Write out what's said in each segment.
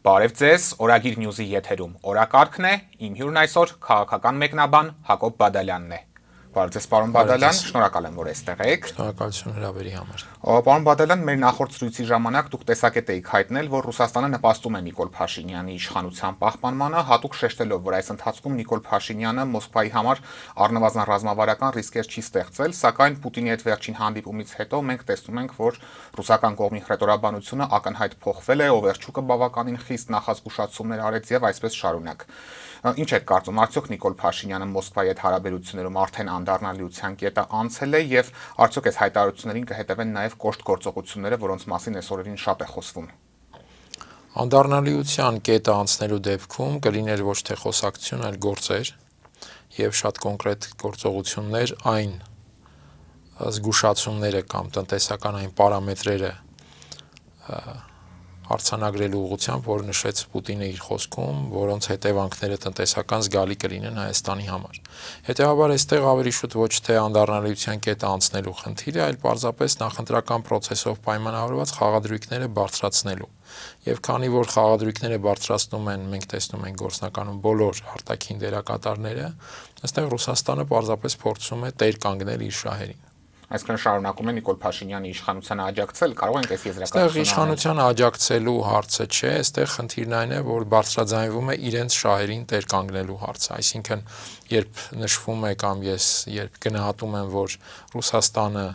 Բարև ձեզ, Օրագիր Նյուզի եթերում օրակարգն է, իմ հյուրն այսօր քաղաքական մեկնաբան Հակոբ Բադալյանն է։ Բարև ձեզ, պարոն Բադալյան, շնորհակալ եմ, որ այստեղ եք։ Շնորհակալություն հրավերի համար։ Պարոն Բադալյան, մեր նախորդ զրույցի ժամանակ դուք տեսակետ եք հայտնել, որ Ռուսաստանը նպաստում է Նիկոլ Փաշինյանի իշխանության պահպանմանը, հատուկ շեշտելով, որ այս ընթացքում Նիկոլ Փաշինյանը Մոսկվայի համար առնվազն ռազմավարական ռիսկեր չի ստեղծել, սակայն Պուտինի հետ վերջին հանդիպումից հետո մենք տեսնում ենք, որ ռուսական կողմի հռետորաբանությունը ակնհայտ փոխվել է, Օվերչուկը բավականին խիստ նախազգուշացումներ արեց եւ այսպես շարունակ։ Ինչ եք կարծում, արդյոք Նիկոլ Փաշինյանը Մոսկվայի հետ հարաբերություններում արդեն անդառնալիության կետը անցել է եւ արդյոք այս հայտարարություններին կհետևեն նաեւ կոշտ գործողությունները, որոնց մասին այսօրերին շատ է խոսվում։ Անդառնալիության կետը անցնելու դեպքում կլիներ ոչ թե խոսակցություն, այլ գործեր եւ շատ կոնկրետ գործողություններ այն զգուշացումները կամ տնտեսական այն պարամետրերը արձանագրելու ուղղությամբ, որ նշեց Պուտինը իր խոսքում, որոնց հետևանքները տնտեսական զգալի կլինեն Հայաստանի համար։ Հետևաբար այստեղ ավելի շուտ ոչ թե անդառնալիության կետը անցնելու խնդիր է, այլ պարզապես նախընտրական process-ով պայմանավորված խաղադրույքները բարձրացնելու։ Եվ քանի որ խաղադրույքները բարձրացնում են, մենք տեսնում ենք գործնականում բոլոր արտաքին դերակատարները, այստեղ Ռուսաստանը պարզապես փորձում է տեր կանգնել իր շահերին։ Այսինքն շարունակում է Նիկոլ Փաշինյանի իշխանությանը աջակցել, կարող ենք այս եզրակացությունը։ Այստեղ իշխանությանը աջակցելու հարցը չէ, այստեղ խնդիրն այն է, որ բարձրաձայնվում է իրենց շահերին տեր կանգնելու հարցը, այսինքն երբ նշվում է կամ ես երբ գնահատում եմ, որ Ռուսաստանը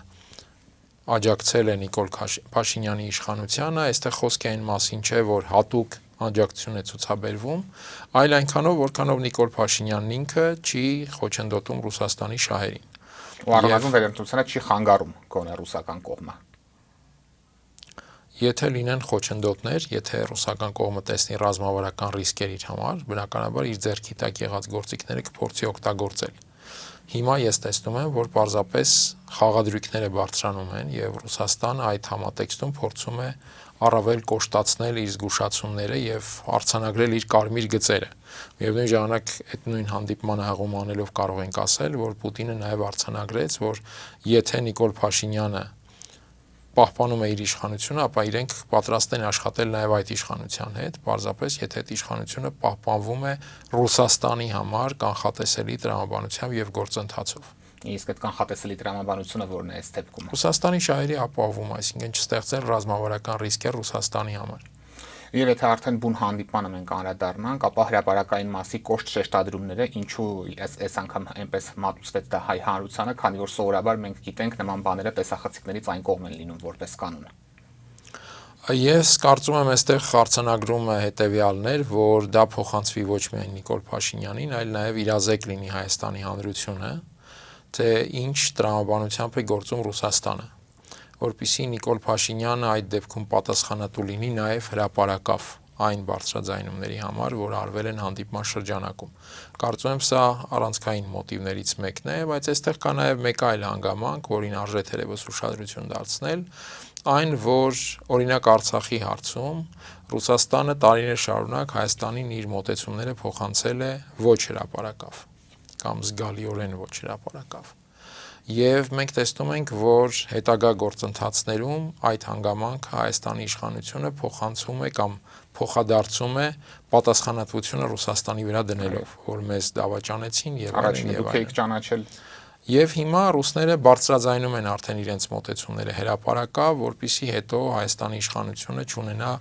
աջակցել է Նիկոլ Փաշինյանի իշխանությանը, այստեղ խոսք է այն մասին չէ, որ հատուկ աջակցություն է ցուցաբերվում, այլ այնքանով, որքանով Նիկոլ Փաշինյանն ինքը չի խոչընդոտում Ռուսաստանի շահերին։ Ու առնվազն վերընտրությունը չի խանգարում գոնե ռուսական կողմը։ Եթե լինեն խոչընդոտներ, եթե ռուսական կողմը տեսնի ռազմավարական ռիսկեր իր համար, բնականաբար իր ձեռքի տակ եղած գործիքները կփորձի օգտագործել։ Հիմա ես տեսնում եմ, որ պարզապես խաղադրույքները բարձրանում են եւ Ռուսաստանը այդ համատեքստում փորձում է առավել կոշտացնել իր զգուշացումները եւ արձանագրել իր կարմիր գծերը։ Միևնույն ժամանակ այդ նույն հանդիպմանը հաղում անելով կարող ենք ասել, որ Պուտինը նաեւ արձանագրեց, որ եթե Նիկոլ Փաշինյանը պահպանում է իր իշխանությունը, ապա իրենք պատրաստ են աշխատել նաեւ այդ իշխանության հետ, պարզապես եթե այդ իշխանությունը պահպանվում է Ռուսաստանի համար կանխատեսելի տրամաբանությամբ եւ գործընթացով։ Իսկ այդ կանխատեսելի տրամաբանությունը որն է այս դեպքում։ Ռուսաստանի շահերի ապահովում, այսինքն չստեղծել ռազմավարական ռիսկեր Ռուսաստանի համար։ Եվ եթե արդեն բուն հանդիպմանը մենք անդրադառնանք, ապա հրապարակային մասի կոշտ շեշտադրումները ինչու այս անգամ այնպես մատուցվեց դա հայ հանրությանը, քանի որ սովորաբար մենք գիտենք նման բաները տեսախցիկներից այն կողմ են լինում որպես կանոն։ Ես կարծում եմ այստեղ արձանագրումը հետեւյալն էր, որ դա փոխանցվի ոչ միայն Նիկոլ Փաշինյանին, այլ նաև իրազեկ լինի Հայաստանի հանրությունը, թե ինչ տրամաբանությամբ է գործում Ռուսաստանը, որպեսզի Նիկոլ Փաշինյանը այդ դեպքում պատասխանատու լինի նաև հրապարակավ այն բարձրաձայնումների համար, որ արվել են հանդիպման շրջանակում։ Կարծում եմ սա առանցքային մոտիվներից մեկն է, բայց այստեղ կա նաև մեկ այլ հանգամանք, որին արժե թերևս ուշադրություն դարձնել, այն, որ օրինակ Արցախի հարցում Ռուսաստանը տարիներ շարունակ Հայաստանին իր մոտեցումները փոխանցել է ոչ հրապարակավ կամ զգալիորեն ոչ հրապարակավ։ Եվ մենք տեսնում ենք, որ հետագա գործընթացներում այդ հանգամանքը Հայաստանի իշխանությունը փոխանցում է կամ փոխադարձում է պատասխանատվությունը Ռուսաստանի վրա դնելով, որ մեզ դավաճանեցին եւ այլն եւ այլն։ Եվ հիմա ռուսները բարձրաձայնում են արդեն իրենց մոտեցումները հրապարակավ, որpիսի հետո Հայաստանի իշխանությունը չունենա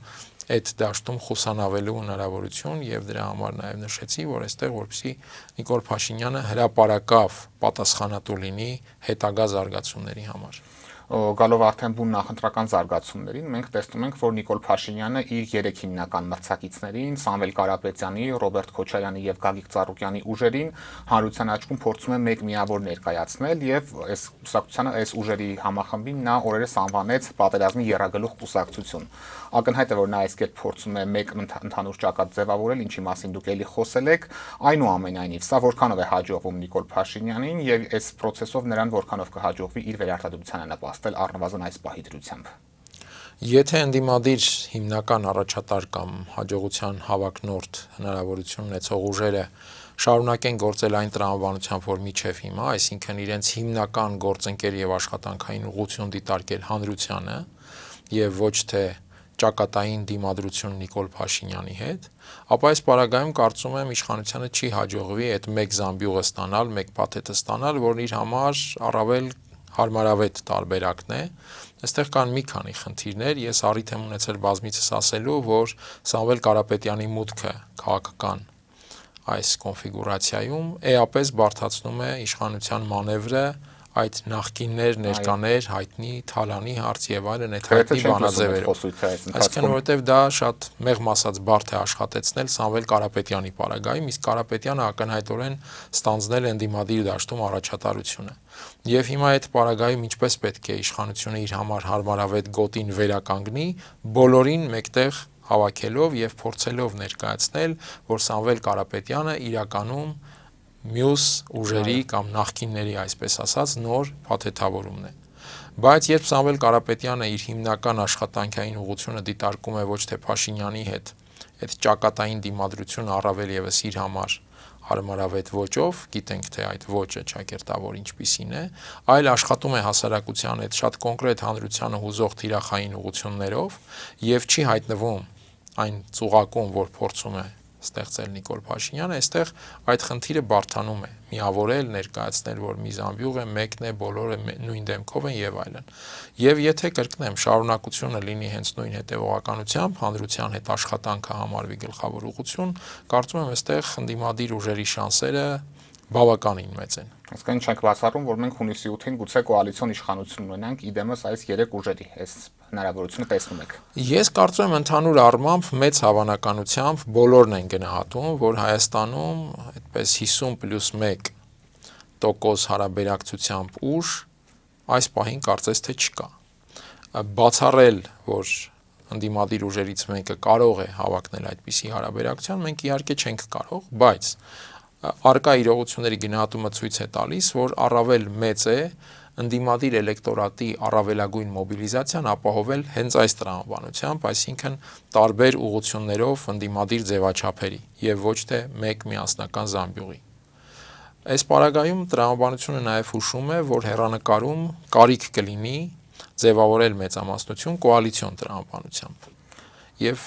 այդ դաշտում խուսանավելու հնարավորություն եւ դրա համար նաեւ նշեցի, որ այստեղ որպեսզի Նիկոլ Փաշինյանը հրապարակավ պատասխանատու լինի հետագա զարգացումների համար։ Գալով արդեն բուն նախընտրական զարգացումներին, մենք տեսնում ենք, որ Նիկոլ Փաշինյանը իր երեք հիմնական մրցակիցներին՝ Սամվել Կարապետյանի, Ռոբերտ Քոչարյանի եւ Գագիկ Ծառուկյանի ուժերին հանրության աչքում փորձում է մեկ միավոր ներկայացնել եւ այս կուսակցությանը, այս ուժերի համախմբին նա օրերս անվանեց պատերազմի եռագլուխ կուսակցություն։ Ակնհայտ է, որ նա այս կերպ փորձում է մեկ ընդհանուր ճակատ ձևավորել, ինչի մասին դուք էլի խոսել եք, այնուամենայնիվ սա որքանով է հաջողվում Նիկոլ Փաշինյանին եւ այս process-ով նրան որքանով կհաջողվի իր վերարտադրությանը նպաստել առնվազն այս պահի դրությամբ։ Եթե ընդդիմադիր հիմնական առաջատար կամ հաջողության հավակնորդ հնարավորություն ունեցող ուժերը շարունակեն գործել այն տրամաբանությամբ, որ միջև հիմա, այսինքն իրենց հիմնական գործընկեր եւ աշխատանքային ուղղություն դիտարկել հանրությանը եւ ոչ թե ճակատային դիմադրություն Նիկոլ Փաշինյանի հետ, ապա այս պարագայում կարծում եմ իշխանությանը չի հաջողվի այդ մեկ զամբյուղը ստանալ, մեկ փաթեթը ստանալ, որն իր համար առավել հարմարավետ տարբերակն է։ Այստեղ կան մի քանի խնդիրներ, ես առիթ եմ ունեցել բազմիցս ասելու, որ Սամվել Կարապետյանի մուտքը քաղաքական այս կոնֆիգուրացիայում էապես բարդացնում է իշխանության մանևրը այդ նախկիններ, ներկաներ, հայտնի Թալանի հարց եւ այլն այդ հայտնի բանաձևերով։ Այսինքն որովհետեւ դա շատ մեղմ ասած բարդ է աշխատեցնել Սամվել Կարապետյանի պարագայում, իսկ Կարապետյանը ակնհայտորեն ստանձնել է ընդդիմադիր դաշտում առաջատարությունը։ Եվ հիմա այդ պարագայում ինչպես պետք է իշխանությունը իր համար հարմարավետ գոտին վերականգնի, բոլորին մեկտեղ հավաքելով եւ փորձելով ներկայացնել, որ Սամվել Կարապետյանը իրականում մյուս ուժերի կամ նախկինների, այսպես ասած, նոր փաթեթավորումն է։ Բայց երբ Սամվել Կարապետյանը իր հիմնական աշխատանքային ուղղությունը դիտարկում է ոչ թե Փաշինյանի հետ, այդ ճակատային դիմադրությունը առավել եւս իր համար հարմարավետ ոճով, գիտենք թե այդ ոճը ճակերտավոր ինչպիսին է, այլ աշխատում է հասարակության հետ շատ կոնկրետ հանրությանը հուզող թիրախային ուղղություններով եւ չի հայտնվում այն ծուղակում, որ փորձում է ստեղծել Նիկոլ Փաշինյանը, այստեղ այդ խնդիրը բարդանում է, միավորել, ներկայացնել, որ մի զամբյուղ է, մեկն է, բոլորը նույն դեմքով են եւ այլն։ Եվ եթե կրկնեմ, շարունակությունը լինի հենց նույն հետեւողականությամբ, հանրության հետ աշխատանքը համարվի գլխավոր ուղղություն, կարծում եմ այստեղ ընդդիմադիր ուժերի շանսերը բավականին մեծ են։ Այսինքն չենք բացառում, որ մենք հունիսի 8-ին գուցե կոալիցիոն իշխանություն ունենանք իդեմս այս 3 ուժերի, այս հնարավորությունը տեսնում եք։ Ես կարծում եմ ընդհանուր առմամբ մեծ հավանականությամբ բոլորն են գնահատում, որ Հայաստանում այդպես 50+1% հարաբերակցությամբ ուժ այս պահին կարծես թե չկա։ Բացառել, որ ընդդիմադիր ուժերից մեկը կարող է հավակնել այդպիսի հարաբերակցության, մենք իհարկե չենք կարող, բայց արկա իրողությունների գնահատումը ցույց է տալիս, որ առավել մեծ է ընդդիմադիր էլեկտորատի առավելագույն մոբիլիզացիան ապահովել հենց այս տրամաբանությամբ, այսինքն տարբեր ուղղություններով ընդդիմադիր ձևաչափերի եւ ոչ թե մեկ միասնական զամբյուղի։ Այս պարագայում տրամաբանությունը նաեւ հուշում է, որ հերանեկարում կարիք կլինի ձևավորել մեծամասնություն կոալիցիոն տրամաբանությամբ։ Եվ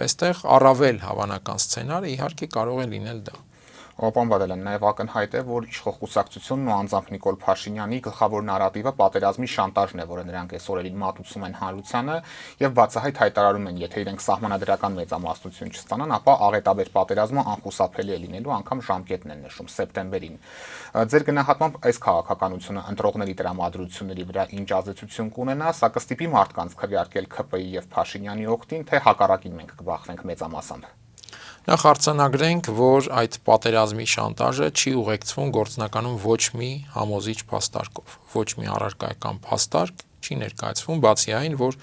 այստեղ առավել հավանական սցենարը իհարկե կարող է լինել դա։ Պարոն Բադալյան, նաև ակնհայտ է, որ իշխող կուսակցությունն ու անձամբ Նիկոլ Փաշինյանի գլխավոր նարատիվը պատերազմի շանտաժն է, որը նրանք այս օրերին մատուցում են հանրությանը եւ բացահայտ հայտարարում են, եթե իրենք սահմանադրական մեծամասնություն չստանան, ապա աղետաբեր պատերազմը անխուսափելի է լինելու, անգամ ժամկետն են նշում սեպտեմբերին։ Ձեր գնահատմամբ այս քաղաքականությունը ընտրողների տրամադրությունների վրա ինչ ազդեցություն կունենա, սա կստիպի մարդկանց քվեարկել ՔՊ-ի եւ Փաշինյանի օգտին, թե հակառակին մենք կբախվենք մեծամասամբ։ Նախ արձանագրենք, որ այդ պատերազմի շանտաժը չի ուղեկցվում գործնականում ոչ մի համոզիչ փաստարկով, ոչ մի առարկայական փաստարկ չի ներկայացվում, բացի այն, որ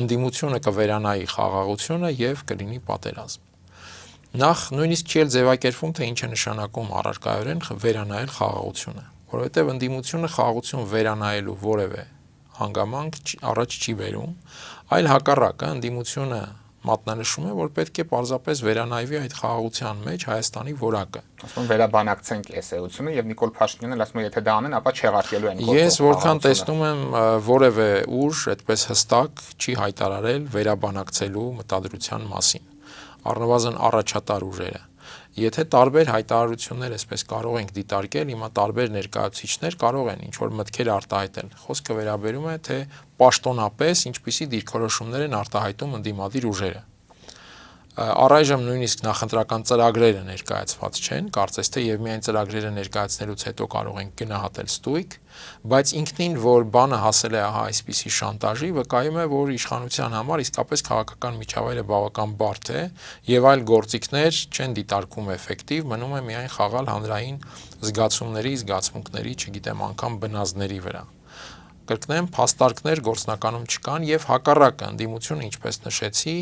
ընդդիմությունը կվերանայի խաղաղությունը եւ կլինի պատերազմ։ Նախ նույնիսկ չի ձևակերպվում, թե ինչ է նշանակում առարկայորեն վերանայել խաղաղությունը, որովհետեւ ընդդիմությունը խաղաղություն վերանայելու որևէ հանգամանք առաջ չի բերում, այլ հակառակը ընդդիմությունը մատնանշում է, որ պետք է պարզապես վերանայվի այդ խաղաղության մեջ Հայաստանի որակը։ Ասում վերաբանակցենք այս էությունը եւ Նիկոլ Փաշինյանն ասում է, եթե դա անեն, ապա չեղարկելու են։ Ես որքան տեսնում եմ, որևէ ուժ այդպես հստակ չի հայտարարել վերաբանակցելու մտադրության մասին։ Առնվազն առաջատար ուժերը։ Եթե տարբեր հայտարարություններ այսպես կարող ենք դիտարկել, հիմա տարբեր ներկայացուցիչներ կարող են ինչ-որ մտքեր արտահայտել։ Խոսքը վերաբերում է, թե պաշտոնապես ինչպիսի դիրքորոշումներ են արտահայտում ընդդիմադիր ուժերը։ Առայժմ նույնիսկ նախընտրական ծրագրերը ներկայացված չեն, կարծես թե եւ միայն ծրագրերը ներկայացնելուց հետո կարող ենք գնահատել ստույգ, բայց ինքնին, որ բանը հասել է ահա այսպիսի շանտաժի, վկայում է, որ իշխանության համար իսկապես քաղաքական միջավայրը բավական բարդ է եւ այլ գործիքներ չեն դիտարկում էֆեկտիվ, մնում է միայն խաղալ հանրային զգացումների, զգացմունքների, չգիտեմ, անգամ բնազդների վրա։ Կրկնեմ, փաստարկներ գործնականում չկան եւ հակառակը ընդդիմությունը, ինչպես նշեցի,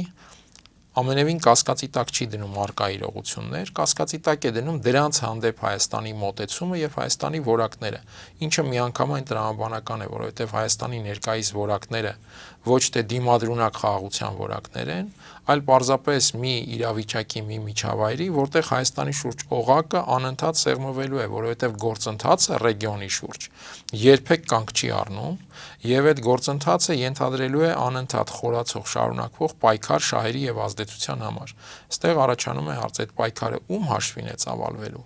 ամենևին կասկածի տակ չի դնում արկա իրողություններ, կասկածի տակ է դնում դրանց հանդեպ Հայաստանի մոտեցումը եւ Հայաստանի որակները, ինչը միանգամայն տրամաբանական է, որովհետեւ Հայաստանի ներկայիս որակները ոչ թե դիմադրունակ խաղաղության որակներ են, այլ պարզապես մի իրավիճակի մի միջավայրի, որտեղ Հայաստանի շուրջ օղակը անընդհատ սեղմվելու է, որովհետեւ գործընթացը ռեգիոնի շուրջ երբեք կանգ չի առնում եւ այդ գործընթացը ենթադրելու է անընդհատ խորացող շարունակվող պայքար շահերի եւ ազդեցության համար։ Այստեղ առաջանում է հարց, այդ պայքարը ում հաշվին է ծավալվելու։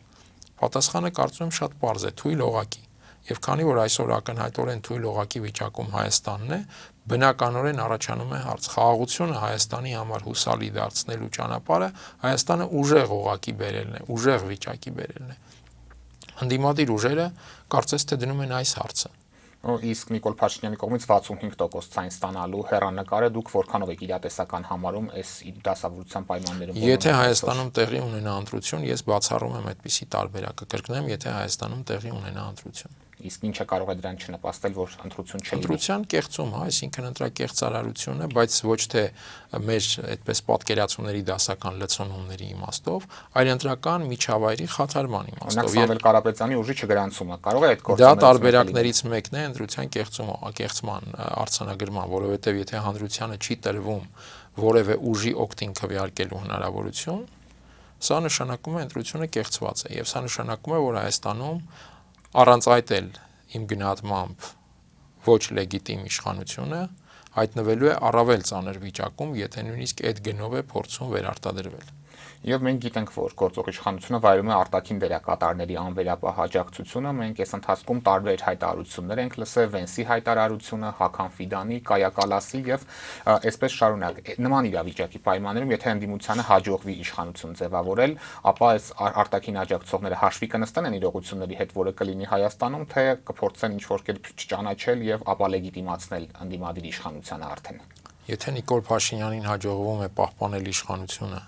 Պատասխանը կարծում եմ շատ պարզ է՝ թույլ օղակի։ Եվ քանի որ այսօր ակնհայտորեն թույլ օղակի վիճակում Հայաստանն է, բնականորեն առաջանում է հարց. խաղաղությունը Հայաստանի համար հուսալի դարձնելու ճանապարհը Հայաստանը ուժեղ օղակի բերելն է, ուժեղ վիճակի բերելն է։ Ընդդիմադիր ուժերը կարծես թե դնում են այս հարցը։ Իսկ Նիկոլ Փաշինյանի կողմից 65% ցայն ստանալու հեռանկարը դուք որքանով եք իրատեսական համարում այս դասավորության պայմաններում։ Եթե Հայաստանում տեղի ունենա ընտրություն, ես բացառում եմ այդպիսի տարբերակը, կրկնեմ, եթե Հայաստանում տեղի ունենա ընտրություն։ Իսկ ինչը կարող է դրան չնպաստել, որ ընտրություն չլինի։ Ընտրության կեղծում, այսինքն ընտրակեղծարարությունը, բայց ոչ թե մեր այդպես պատկերացումների դասական լցոնումների իմաստով, այլ ընտրական միջավայրի խաթարման իմաստով։ Սամվել Կարապետյանի ուժի չգրանցումը կարող է այդ գործը։ Դա տարբերակներից մեկն է ընտրության կեղծման արձանագրման, որովհետև եթե հանրությանը չի տրվում որևէ ուժի օգտին քվեարկելու հնարավորություն, սա նշանակում է ընտրությունը կեղծված է, եւ սա նշանակում է, որ Հայաստանում առանց այդ էլ իմ գնահատմամբ ոչ լեգիտիմ իշխանությունը հայտնվելու է առավել ծանր վիճակում, եթե նույնիսկ այդ գնով է փորձում վերարտադրվել։ Եվ մենք գիտենք, որ գործող իշխանությունը վայրում է արտաքին դերակատարների անվերապահ աջակցությունը, մենք այս ընթացքում տարբեր հայտարարություններ ենք լսել, Վենսի հայտարարությունը, Հական Ֆիդանի, Կայա Կալասի եւ այսպես շարունակ։ Նման իրավիճակի պայմաններում, եթե ընդդիմությանը հաջողվի իշխանություն ձևավորել, ապա այս արտաքին աջակցողները հաշվի կնստեն այն իրողությունների հետ, որը կլինի Հայաստանում, թե կփորձեն ինչ-որ կերպ չճանաչել եւ ապա լեգիտիմացնել ընդդիմադիր իշխանությանը արդեն։ Եթե Նիկոլ Փաշինյանին հաջողվում է պահպանել իշխանությունը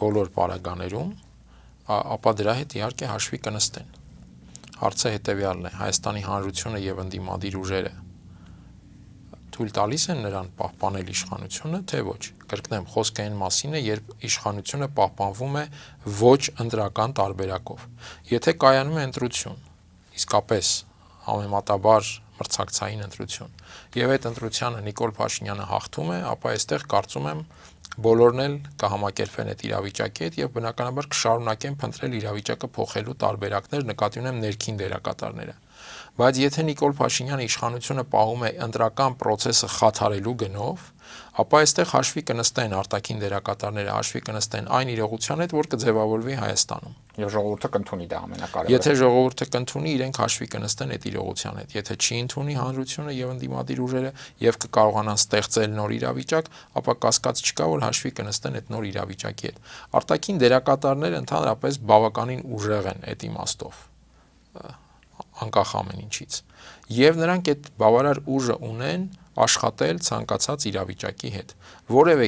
բոլոր պարագաներում, ապա դրա հետ իհարկե հաշվի կնստեն։ Հարցը հետևյալն է. Հայաստանի Հանրությունը եւ ընդդիմադիր ուժերը թույլ տալիս են նրան պահպանել իշխանությունը, թե ոչ։ Կրկնեմ, խոսքը այն մասին է, երբ իշխանությունը պահպանվում է ոչ ընտրական տարբերակով։ Եթե կայանում է ընտրություն, իսկապես համեմատաբար մրցակցային ընտրություն, եւ այդ ընտրությանը Նիկոլ Փաշինյանը հաղթում է, ապա այստեղ կարծում եմ բոլորն էլ կհամակերպվեն այդ իրավիճակի հետ եւ բնականաբար կշարունակեն փնտրել իրավիճակը փոխելու տարբերակներ, նկատի ունեմ ներքին դերակատարները։ Բայց եթե Նիկոլ Փաշինյանը իշխանությունը պահում է ընտրական process-ը խաթարելու գնով, ապա այստեղ հաշվի կնստեն արտաքին դերակատարները, հաշվի կնստեն այն իրողության հետ, որ կձևավորվի Հայաստանում։ Եվ ժողովուրդը կընդունի դա ամենակարևորը։ Եթե ժողովուրդը կընդունի, իրենք հաշվի կնստեն այդ իրողության հետ։ Եթե չի ընդունի հանրությունը եւ ընդդիմադիր ուժերը եւ կկարողանան ստեղծել նոր իրավիճակ, ապա կասկած չկա, որ հաշվի կնստեն այդ նոր իրավիճակի հետ։ Արտաքին դերակատարները ընդհանրապես բավականին ուժեղ են այդ իմաստով, անկախ ամեն ինչից։ Եվ նրանք այդ բավարար ուժը ունեն աշխատել ցանկացած իրավիճակի հետ։ Որևէ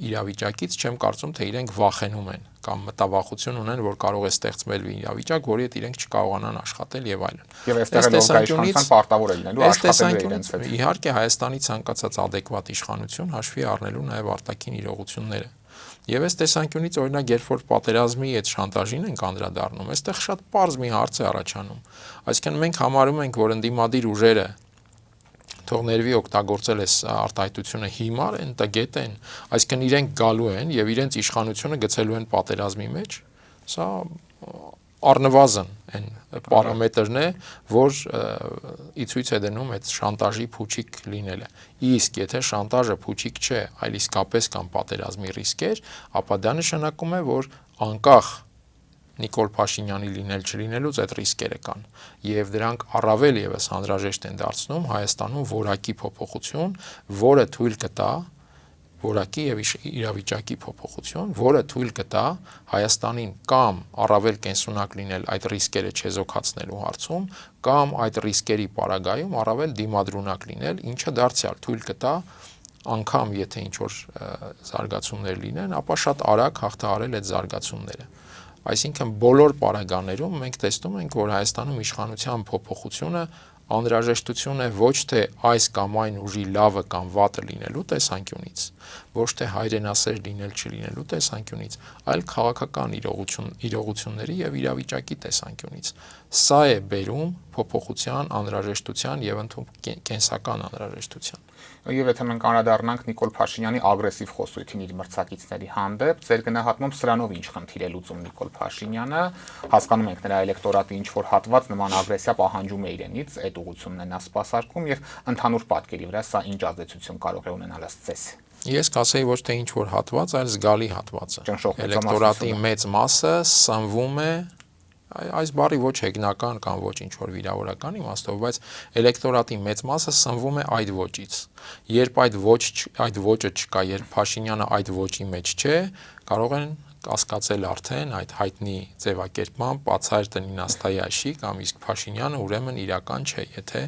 իրավիճակից չեմ կարծում, թե իրենք վախենում են կամ մտավախություն ունեն, որ կարող է ստեղծվել իրավիճակ, որի հետ իրենք չկարողանան աշխատել եւ այլն։ Եվ այստեղ էլ իշխանության պարտավոր է լինելու աշխատել իրենց հետ։ Իհարկե Հայաստանի ցանկացած adekvat իշխանություն հաշվի առնելու նաեւ արտաքին իրողությունները։ Եվ այս տեսանկյունից օրինակ երբ որ պատերազմի այդ շանտաժին ենք անդրադառնում, այստեղ շատ պարզ մի հարց է առաջանում։ Այսինքն մենք համարում ենք, որ ընդդիմադիր ուժերը թող ներվի օգտագործել այս արտահայտությունը հիմար են, տգետ են, այսինքն իրենք գալու են եւ իրենց իշխանությունը գցելու են պատերազմի մեջ, սա առնվազն այն պարամետրն է, որ ի ցույց է դնում այդ շանտաժի փուչիկ լինելը։ Իսկ եթե շանտաժը փուչիկ չէ, այլ իսկապես կան պատերազմի ռիսկեր, ապա դա նշանակում է, որ անկախ Նիկոլ Փաշինյանի լինել չլինելուց այդ ռիսկերը կան եւ դրանք առավել եւս անհրաժեշտ են դարձնում Հայաստանում որակի փոփոխություն, որը թույլ կտա որակի եւ իրավիճակի փոփոխություն, որը թույլ կտա Հայաստանին կամ առավել կենսունակ լինել այդ ռիսկերը չեզոքացնելու հարցում, կամ այդ ռիսկերի պարագայում առավել դիմադրունակ լինել, ինչը դարձյալ թույլ կտա անգամ եթե ինչ որ զարգացումներ լինեն, ապա շատ արագ հաղթահարել այդ զարգացումները։ Այսինքն բոլոր պարագաներում մենք տեսնում ենք, որ Հայաստանում իշխանության փոփոխությունը անհրաժեշտություն է ոչ թե այս կամ այն ուժի լավը կամ վատը լինելու տեսանկյունից, ոչ թե հայրենասեր լինել չլինելու տեսանկյունից, այլ քաղաքական իրողությունների եւ իրավիճակի տեսանկյունից։ Սա է բերում փոփոխության անհրաժեշտության եւ կենսական անհրաժեշտության։ Եվ եթե մենք անդրադառնանք Նիկոլ Փաշինյանի ագրեսիվ խոսույթին իր մրցակիցների հանդեպ, ձեր գնահատմամբ սրանով ինչ խնդիր է լուծում Նիկոլ Փաշինյանը, հասկանում ենք նրա էլեկտորատի ինչ որ հատված նման ագրեսիա պահանջում է իրենից, այդ ուղղությունն է նա սպասարկում եւ ընդհանուր պատկերի վրա սա ինչ ազդեցություն կարող է ունենալ ըստ ձեզ։ Ես կասեի ոչ թե ինչ որ հատված, այլ զգալի հատվածը։ Էլեկտորատի մեծ մասը սնվում է այս բառի ոչ հեգնական կամ ոչ ինչ որ վիրավորական իմաստով, բայց էլեկտորատի մեծ մասը սնվում է այդ ոճից։ Երբ այդ ոճը չկա, երբ Փաշինյանը այդ ոճի մեջ չէ, կարող են կասկածել արդեն այդ հայտնի ձևակերպման բացայր տնինաստայաշի կամ իսկ Փաշինյանը ուրեմն իրական չէ, եթե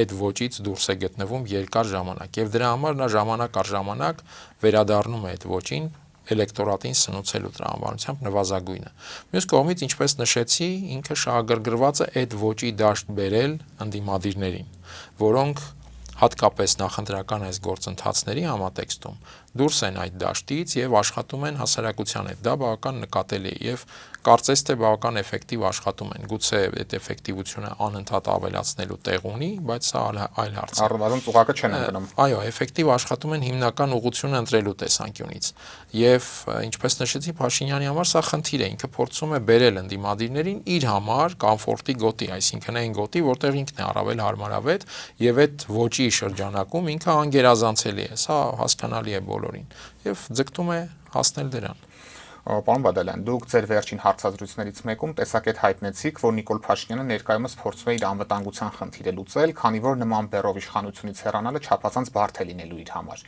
այդ ոճից դուրս է գտնվում երկար ժամանակ եւ դրա համար նա ժամանակ առ ժամանակ վերադառնում է այդ ոճին էլեկտորատին սնուցելու տրամաբանությամբ նվազագույնը։ Մյուս կողմից, ինչպես նշեցի, ինքը շահագրգռված է այդ ոճի դաշտ բերել ընդդիմադիրներին, որոնք հատկապես նախընտրական այս գործընթացների համատեքստում դուրս են այդ դաշտից եւ աշխատում են հասարակության հետ։ Դա բավական նկատելի է եւ կարծես թե բավական էֆեկտիվ աշխատում են։ Գուցե այդ էֆեկտիվությունը անընդհատ ավելացնելու տեղ ունի, բայց սա այլ հարց է։ Առնվազն ծուղակը չեն ընկնում։ Այո, էֆեկտիվ աշխատում են հիմնական ուղղությունը ընտրելու տեսանկյունից։ Եվ ինչպես նշեցի, Փաշինյանի համար սա խնդիր է, ինքը փորձում է բերել ընդդիմադիրներին իր համար կոմֆորտի գոտի, այսինքն այն գոտի, որտեղ ինքն է առավել հարմարավետ եւ այդ ոճի շրջանակում ինքը անգերազանցելի է։ Սա հասկանալի է բոլորին եւ ձգտում է հասնել դրան։ Պարոն Բադալյան, դուք ձեր վերջին հարցազրույցներից մեկում տեսակետ հայտնեցիք, որ Նիկոլ Փաշինյանը ներկայումս փորձում է իր անվտանգության խնդիրը լուծել, քանի որ նման բեռով իշխանությունից հեռանալը չափազանց բարդ է լինելու իր համար։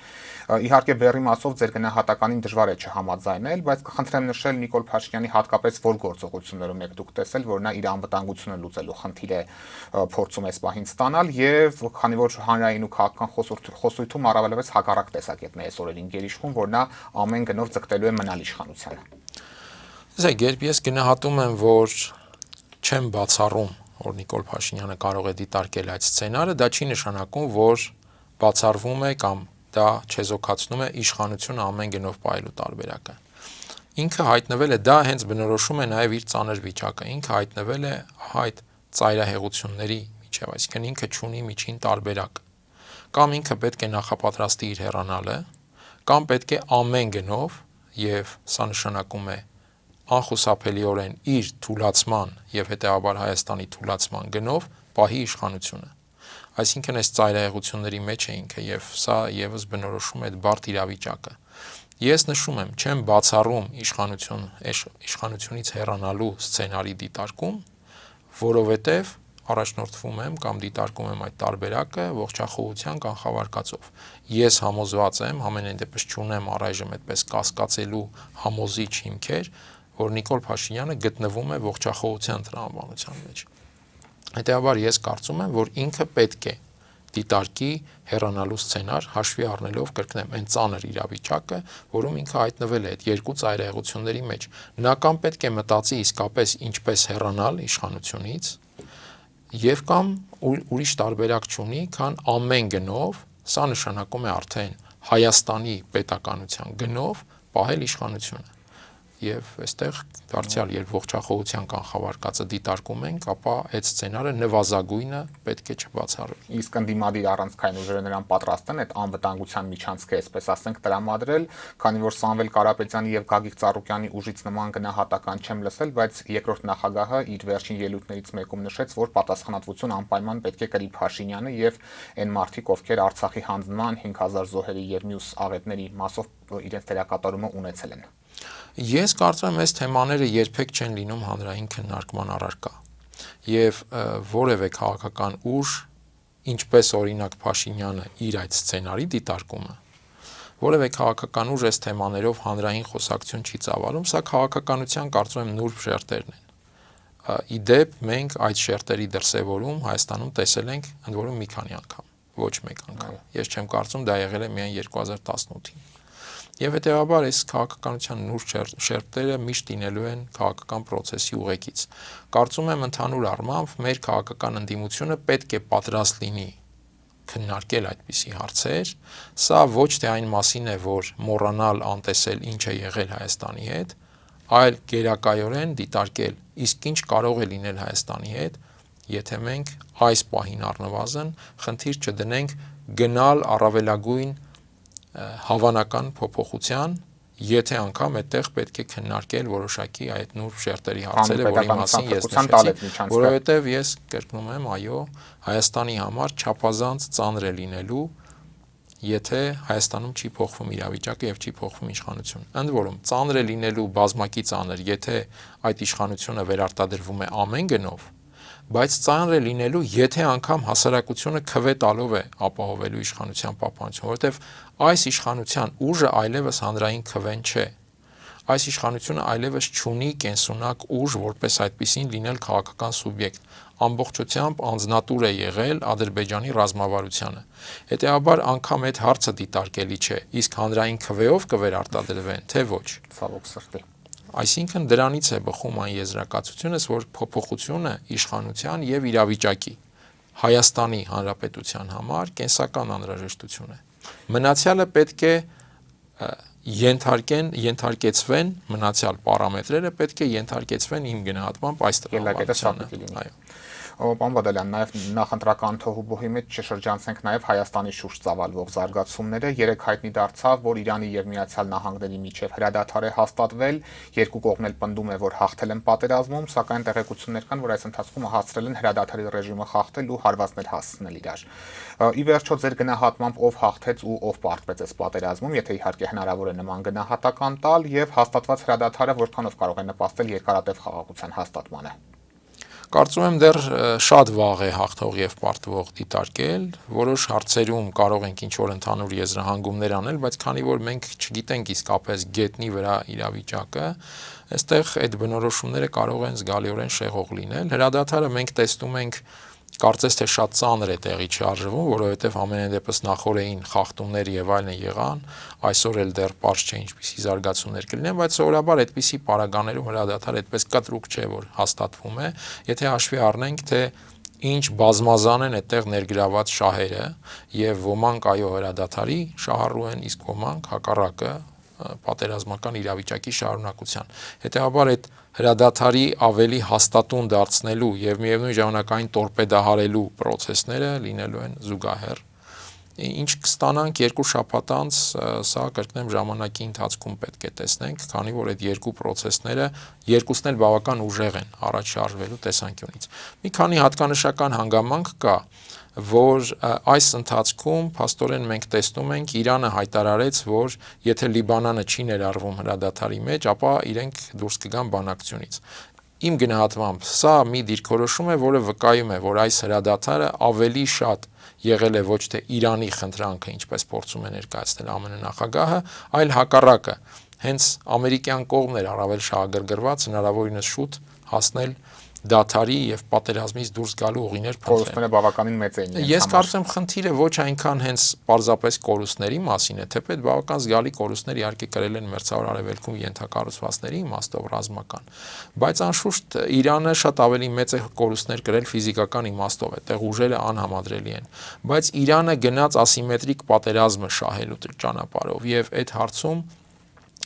Իհարկե բեռի մասով ձեր գնահատականին դժվար է չհամաձայնել, բայց կխնդրեմ նշել Նիկոլ Փաշինյանի հատկապես որ գործողություններում եք դուք տեսել, որ նա իր անվտանգությունը լուծելու խնդիր է փորձում այս պահին ստանալ, եւ քանի որ հանրային ու քաղաքական խոսույթում առավելապես հակառակ տեսակետն է այս օրերին գերիշխում, որ նա ամեն գնով ձգտելու է մնալ իշխանությանը։ Իսկ երբ ես գնահատում եմ, որ չեմ բացառում, որ Նիկոլ Փաշինյանը կարող է դիտարկել այդ սցենարը, դա չի նշանակում, որ բացառվում է կամ դա չեզոքացնում է իշխանությունը ամեն գնով պահելու տարբերակը։ Ինքը հայտնվել է, դա հենց բնորոշում է նաև իր ծանր վիճակը, ինքը հայտնվել է այդ ծայրահեղությունների միջև, այսինքն ինքը չունի միջին տարբերակ։ Կամ ինքը պետք է նախապատրաստի իր հեռանալը, կամ պետք է ամեն գնով, եւ սա նշանակում է անխուսափելիորեն իր թուլացման եւ հետեւաբար Հայաստանի թուլացման գնով պահի իշխանությունը։ Այսինքն այս ծայրահեղությունների մեջ է ինքը եւ սա եւս բնորոշում է այդ բարդ իրավիճակը։ Ես նշում եմ, չեմ բացառում իշխանությունից հեռանալու սցենարի դիտարկում, որովհետեւ առաջնորդվում եմ կամ դիտարկում եմ այդ տարբերակը ողջախոհության կանխավարկածով։ Ես համոզված եմ, ամենայն դեպս չունեմ առայժմ այդպես կասկածելու համոզիչ հիմքեր, որ Նիկոլ Փաշինյանը գտնվում է ողջախոհության տրամաբանության մեջ։ Հետևաբար ես կարծում եմ, որ ինքը պետք է դիտարկի հեռանալու սցենար հաշվի առնելով, կրկնեմ, այն ծանր իրավիճակը, որում ինքը հայտնվել է այդ երկու ծայրահեղությունների մեջ։ Նա կամ պետք է մտածի իսկապես ինչպես հեռանալ իշխանությունից, եւ կամ ուրիշ տարբերակ չունի, քան ամեն գնով, սա նշանակում է արդեն Հայաստանի պետականության գնով պահել իշխանությունը։ Եվ այստեղ դարձյալ երբ ողջախոհության կանխավարկածը դիտարկում ենք, ապա այդ սցենարը նվազագույնը պետք է չբացառվի։ Իսկ ընդդիմադիր առանցքային ուժերը նրան պատրաստ են այդ անվտանգության միջանցքը, այսպես ասենք, տրամադրել, քանի որ Սամվել Կարապետյանի եւ Գագիկ Ծառուկյանի ուժից նման գնահատական չեմ լսել, բայց երկրորդ նախագահը իր վերջին ելույթներից մեկում նշեց, որ պատասխանատվություն անպայման պետք է կրի Փաշինյանը եւ այն մարդիկ, ովքեր Արցախի հանձնման 5000 զոհերի եւ մյուս աղետների մասով իրենց դերակատարումը ունեցել են։ Ես կարծում եմ, այս թեմաները երբեք չեն լինում հանրային քննարկման առարկա եւ որևէ քաղաքական ուժ, ինչպես օրինակ Փաշինյանը իր այդ սցենարի դիտարկումը, որևէ քաղաքական ուժ այս թեմաներով հանրային խոսակցություն չի ծավալում, սա քաղաքականության կարծում եմ նուրբ շերտերն են։ Իդեպ մենք այդ շերտերի դրսևորում Հայաստանում տեսել ենք ընդ որում մի քանի անգամ, ոչ մեկ անգամ։ Ես չեմ կարծում դա եղել է միայն 2018-ին։ Եվ հետեւաբար այս քաղաքականության նուրբ շերտերը միշտ լինելու են քաղաքական process-ի ուղեկից։ Կարծում եմ ընդհանուր առմամբ մեր քաղաքական ընդդիմությունը պետք է պատրաստ լինի քննարկել այդպիսի հարցեր, սա ոչ թե այն մասին է, որ մոռանալ անտեսել ինչ է եղել Հայաստանի հետ, այլ գերակայորեն դիտարկել, իսկ ինչ կարող է լինել Հայաստանի հետ, եթե մենք այս պահին առնվազն խնդիր չդնենք գնալ առավելագույն հավանական փոփոխության, եթե անգամ այդտեղ պետք է քննարկել որոշակի այդ նուրբ շերտերի հարցերը, որի մասին ես նշեցի, որովհետև ես կրկնում եմ, այո, Հայաստանի համար չափազանց ծանր է լինելու, եթե Հայաստանում չի փոխվում իրավիճակը եւ չի փոխվում իշխանությունը։ Ընդ որում, ծանր է լինելու բազմակի ծանր, եթե այդ իշխանությունը վերարտադրվում է ամեն գնով, բայց ծանր է լինելու, եթե անգամ հասարակությունը քվե տալով է ապահովելու իշխանության պահպանությունը, որովհետև այս իշխանության ուժը այլևս հանրային քվեն չէ։ Այս իշխանությունը այլևս չունի կենսունակ ուժ, որպես այդպիսին լինել քաղաքական սուբյեկտ, ամբողջությամբ անձնատուր է եղել Ադրբեջանի ռազմավարությանը։ Հետևաբար անգամ այդ հարցը դիտարկելի չէ, իսկ հանրային քվեով կվերարտադրվեն, թե ոչ։ Ցավոք սրտի։ Այսինքն դրանից է բխում այն եզրակացությունս, որ փոփոխությունը իշխանության եւ իրավիճակի Հայաստանի Հանրապետության համար կենսական անհրաժեշտություն է։ Մնացյալը պետք է ենթարկեցվեն մնացյալ պարամետրերը պետք է ենթարկեցվեն իմ գնահատմամբ այս տղավարությանը։ Այո։ Պարոն Բադալյան, նաև նախընտրական թոհուբոհի մեջ չշրջանցենք նաև Հայաստանի շուրջ ծավալվող զարգացումները։ Երեք հայտնի դարձավ, որ Իրանի եւ Միացյալ Նահանգների միջև հրադադար է հաստատվել, երկու կողմն էլ պնդում է, որ հաղթել են պատերազմում, սակայն տեղեկություններ կան, որ այս ընթացքում հաստատել են հրադադարի ռեժիմը խախտել ու հարվածներ հասցնել իրար։ Ի վերջո ձեր գնահատմամբ ով հաղթեց ու ով պարտվեց այս պատերազմում, եթե իհարկե հնարավոր է նման գնահատական տալ, եւ հաստատված հրադադարը որքանով կարող է նպաստել երկարատև խաղաղության հաստատմանը։ Կարծում եմ դեռ շատ վաղ է հաղթող եւ պարտվող դիտարկել, որոշ հարցերում կարող ենք ինչ-որ ընդհանուր եզրահանգումներ անել, բայց քանի որ մենք չգիտենք իսկապես գետնի վրա իրավիճակը, այստեղ այդ բնորոշումները կարող են զգալիորեն շեղող լինել։ Հրադադարը մենք տեսնում ենք կարծես թե շատ ծանր է տեղի չարժվում, որովհետև ամենայն դեպս նախորդային խախտումներ եւ այլն եղան, այսօր էլ դեռ པարզ չէ ինչպիսի զարգացումներ կլինեն, բայց սովորաբար այդպիսի պարագաներում հրադադար այդպես կտրուկ չէ, որ հաստատվում է, եթե հաշվի առնենք, թե ինչ բազմազան են այդտեղ ներգրաված շահերը եւ ոմանք այո հրադադարի շահառու են, իսկ ոմանք հակառակը պատերազմական իրավիճակի շարունակության։ Հետևաբար այդ հրադադարի ավելի հաստատուն դարձնելու եւ միևնույն ժամանակ այն տորպեդահարելու process-ները լինելու են զուգահեռ։ Ինչ կստանանք երկու շաբաթ անց, սա կրկնեմ ժամանակի ընթացքում պետք է տեսնենք, քանի որ այդ երկու process-ները երկուսն էլ բավական ուժեղ են առաջ շարժվելու տեսանկյունից։ Մի քանի հատկանշական հանգամանք կա, որ այս ընթացքում փաստորեն մենք տեսնում ենք Իրանը հայտարարեց, որ եթե Լիբանանը չի ներառվում հրադադարի մեջ, ապա իրենք դուրս կգան բանակցությունից։ Իմ գնահատմամբ սա մի դիրքորոշում է, որը վկայում է, որ այս հրադադարը ավելի շատ եղել է ոչ թե Իրանի խնդրանքը, ինչպես փորձում է ներկայացնել ԱՄՆ նախագահը, այլ հակառակը։ Հենց ամերիկյան կողմն էր առավել շահագրգռված հնարավորինս շուտ հասնել դաթարի եւ պատերազմից դուրս գալու ուղիներ փոխել։ Կորուստները բավականին մեծ էին։ Ես կարծում եմ խնդիրը ոչ այնքան հենց պարզապես կորուստների մասին է, թեպետ բավական զգալի կորուստներ իհարկե կրել են մերձավոր արևելքում ենթակառուցվածքների իմաստով ռազմական, բայց անշուշտ Իրանը շատ ավելի մեծ է կորուստներ կրել ֆիզիկական իմաստով, այդտեղ ուժերը անհամադրելի են, բայց Իրանը գնաց ասիմետրիկ պատերազմը շահելու ճանապարհով եւ այդ հարցում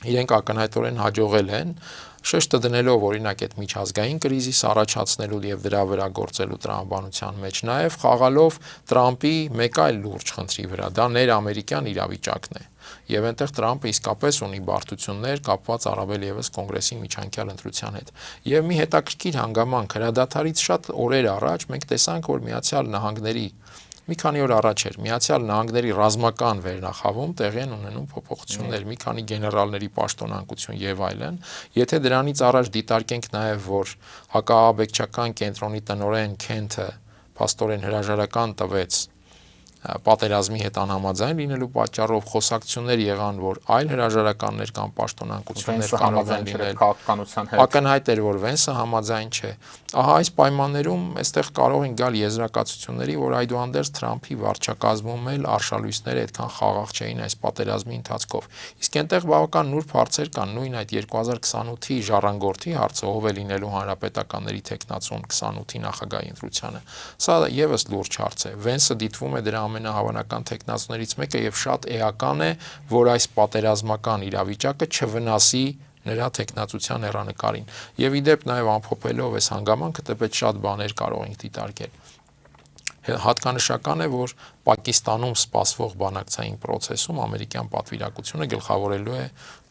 իրենք ակնհայտորեն հաջողել են շեշտը դնելով օրինակ այդ միջազգային կրիզիս առաջացնելու եւ դրա վրա գործելու տրամաբանության մեջ, նաեւ խաղալով Տրամպի մեկ այլ լուրջ խնդրի վրա, դա ներամերիկյան իրավիճակն է։ Եվ այնտեղ Տրամպը իսկապես ունի բարդություններ կապված առավել եւս կոնգրեսի միջանկյալ ընտրության հետ։ Եվ մի հետաքրքիր հանգամանք հրադադարից շատ օրեր առաջ մենք տեսանք, որ Միացյալ Նահանգների մի քանի օր առաջ էր Միացյալ Նահանգների ռազմական վերնախավում տեղի են ունենում փոփոխություններ, մի քանի գեներալների պաշտոնանկություն եւ այլն։ Եթե դրանից առաջ դիտարկենք նաեւ, որ հակաաբեկչական կենտրոնի տնօրեն Քենթը փաստորեն հրաժարական տվեց պատերազմի հետ անհամաձայն լինելու պատճառով խոսակցություններ եղան, որ այլ հրաժարականներ կամ պաշտոնանկություններ կարող են լինել քաղաքականության հետ։ Ակնհայտ էր, որ Վենսը համաձայն չէ։ Ահա այս պայմաններում այստեղ կարող են գալ եզրակացությունների, որ այդուհանդերձ Թրամփի վարչակազմում էլ արշալույսները այդքան խաղաղ չէին այս պատերազմի ընթացքով։ Իսկ այնտեղ բավական նուրբ հարցեր կան, նույն այդ 2028-ի ժառանգորդի հարցը, ով է լինելու հանրապետականների տեխնացուն 28-ի նախագահի ընտրությանը։ Սա եւս լուրջ հարց է։ Վենսը դիտվում է դրա ամենահավանական տեխնացուներից մեկը եւ շատ էական է, որ այս պատերազմական իրավիճակը չվնասի նրա տեխնացության հեռանկարին։ Եվ իդեպ նաև ամփոփելով այս հանգամանքը, դեպի շատ բաներ կարող ենք դիտարկել։ Հատկանշական է, որ Պակիստանում սպասվող բանակցային process-ում ամերիկյան պատվիրակությունը գլխավորելու է